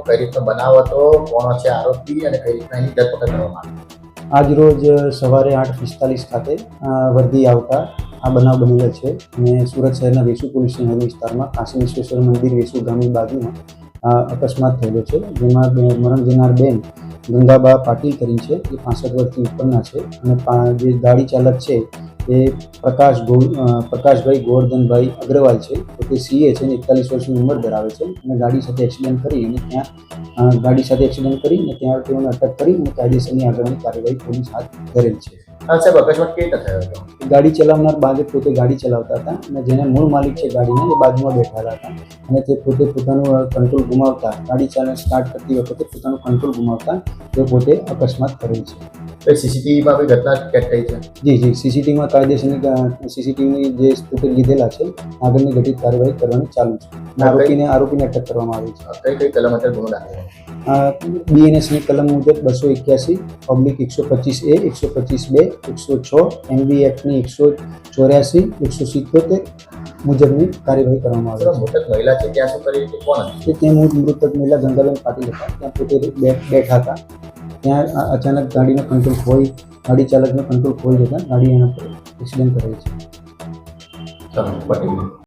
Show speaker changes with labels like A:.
A: કઈ રીતનો બનાવ હતો, કોણ છે આરોપી અને કઈ રીતના એની ધરપકડ કરવામાં આવી?
B: આજ રોજ સવારે 8:45 ખાતે વર્ધી આવતા આ બનાવ બનેલો છે અને સુરત શહેરના વેસુ પોલીસ સ્ટેશન વિસ્તારમાં કાશી વિશ્વેશ્વર મંદિર વેસુ ગામની બાજુમાં અકસ્માત થયેલો છે, જેમાં મરણ જનાર બેન ગંગાબા પાટીલ કરીને છે, એ 65 વર્ષથી ઉપરના છે અને જે ગાડી ચાલક છે એ પ્રકાશભાઈ ગોવર્ધનભાઈ અગ્રવાલ છે, તો તે સીએ છે અને 41 વર્ષની ઉંમર ધરાવે છે અને ગાડી સાથે એક્સિડન્ટ કરી અને ત્યાં તેઓને અટક કરી અને કાયદેસરની આગળની કાર્યવાહી પોલીસ હાથ ધરેલ છે.
A: હા સાહેબ, અકસ્માત કેવી રીતે થયો હતો?
B: ગાડી ચલાવનાર બાજુ પોતે ગાડી ચલાવતા હતા અને જેને મૂળ માલિક છે ગાડીના એ બાજુમાં બેઠેલા હતા અને તે પોતે પોતાનું કંટ્રોલ ગુમાવતા, ગાડી સ્ટાર્ટ કરતી વખતે પોતાનું કંટ્રોલ ગુમાવતા તે પોતે અકસ્માત કરેલ છે.
A: તો સીસીટીવીમાં કોઈ ઘટના કેદ થઈ છે?
B: જી, સીસીટીવીમાં કાયદેસરની સીસીટીવીની જે ફૂટેજ લીધેલા છે, આગળની ઘટિત કાર્યવાહી કરવાની ચાલુ છે. આરોપીને અટક કરવામાં આવી છે.
A: કઈ કલમ હેઠળ ગુનો દાખલ?
B: બીએનએસની કલમ મુજબ 281/125A, 125B, 106, MBFની 184, 177 મુજબની કાર્યવાહી કરવામાં આવી છે.
A: મૃતક મહિલા છે ત્યાં શું કરી હતી, કોણ હતી?
B: ત્યાં મૃતક મહિલા ગંગાબેન પાટીલ હતા, ત્યાં પોતે બેઠા હતા. ત્યાં અચાનક ગાડી ચાલકનો કંટ્રોલ ખોઈ જતા ગાડી એના પર એક્સિડન્ટ કરેલ છે.
A: પટેલ